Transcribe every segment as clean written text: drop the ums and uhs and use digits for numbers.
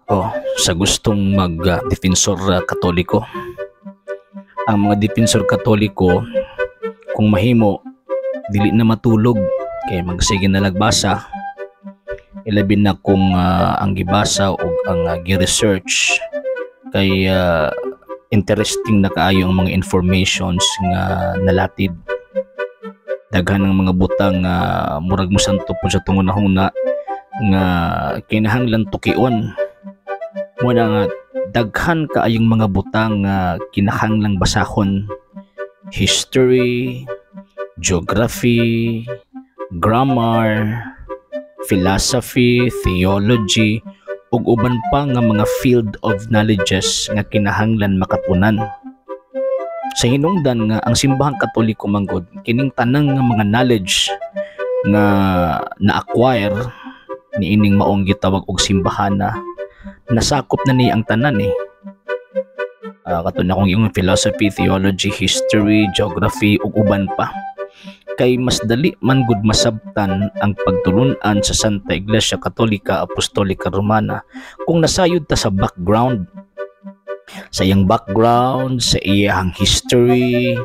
Oh, sa gustong mag-defensor katoliko. Ang mga defensor katoliko, kung mahimo, dili na matulog, kay magsige na lagbasa. Ilabi na kung ang gibasa o ang gi-research, kay interesting na kaayo ang mga informations nga nalatid. Daghan ng mga butang murag mo santo po sa tungunahuna nga kinahanglan tukion. Muna nga daghan kaayong mga butang nga kinahanglang basahon: history, geography, grammar, philosophy, theology, ug uban pa nga mga field of knowledges nga kinahanglan makatunan. Sa hinungdan nga ang simbahang katoliko manggod, kining tanang nga mga knowledge nga na-acquire niining maong gitawag og simbahana, nasakop na niya ang tanan katulad akong yung philosophy, theology, history, geography ug uban pa. Kay mas dali man gud masabtan ang pagtulunan sa Santa Iglesia Katolika Apostolika Romana kung nasayod ta sa background, sa iyang background, sa iyang history,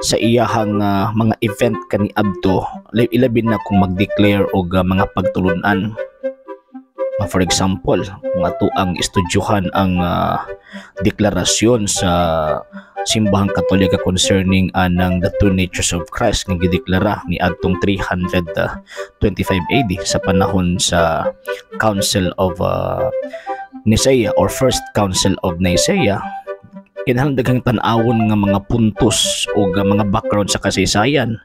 sa iyang mga event kaniadto, ilabi na kung mag-declare og mga pagtulunan. For example, kung ato ang estudyuhan ang deklarasyon sa simbahang Katolika concerning ng the two natures of Christ nga gideklara ni adtong 325 AD sa panahon sa Council of Nicaea or First Council of Nicaea, kinahanglan daghang tan-awon nga mga puntos o mga background sa kasaysayan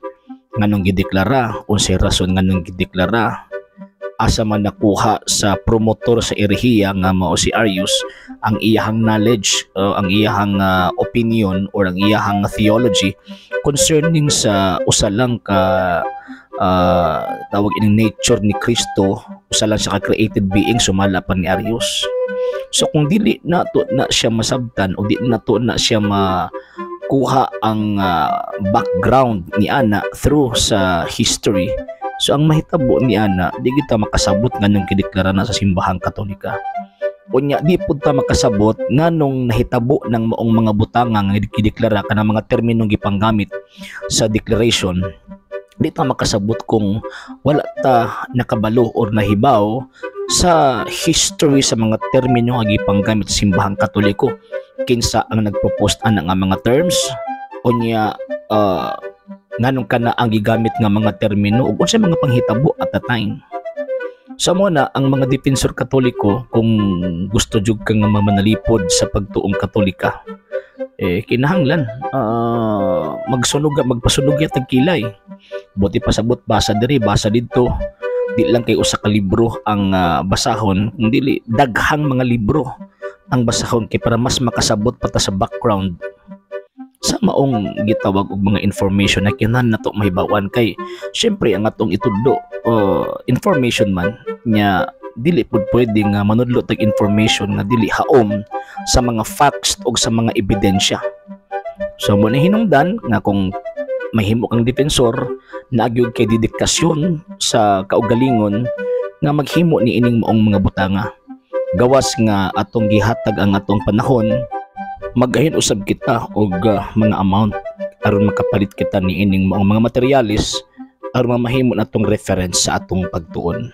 nganong gideklara, unsay rason nganong gideklara, asa man nakuha sa promotor sa erehiya nga mao si Arius ang iyahang knowledge, ang iyahang opinion or ang iyahang theology concerning sa usa lang ka tawag ining nature ni Kristo, usa lang siya ka created being, sumala pa ni Arius. So kung dili nato na siya masabtan o di nato na siya makuha ang background ni ana through sa history, so ang mahitabo ni ana, di kita makasabot nganong gideklara na sa simbahang Katolika. Unya di pud ta makasabot nganong nahitabo ng maong mga butanga nga gideklara kanang mga terminong gipanggamit sa declaration. Di ta makasabot kung wala ta nakabalo or nahibaw sa history sa mga termino nga gipanggamit sa simbahang Katoliko. Kinsa ang nagpropose ana nga mga terms, unya nganong kana ang gigamit nga mga termino ug unsay mga panghitabo at the time. Sa muna ang mga defensor Katoliko, kung gusto jud kang mamanalipod sa pagtuong Katolika, kinahanglan magpasunog tag kilay. Buti pasabot basa diri, basa didto. Di lang kay usa ka libro ang basahon, kung dili daghang mga libro ang basahon kay para mas makasabot pa ta sa background sa maong gitawag og mga information na kinahanglan nato mahibawan. Kay syempre ang atong itudlo information man nya, dili pud pwede nga manudlo tag information nga dili haom sa mga facts o sa mga ebidensya. So mo na hinungdan nga kung mahimo kang defensor, nagyud kay dedikasyon sa kaugalingon nga maghimo ni ining maong mga butanga. Gawas nga atong gihatag ang atong panahon, magahin usab kita og mga amount aron makapalit kita ni ining mga materialis aron mamahimo natong reference sa atong pagtuon.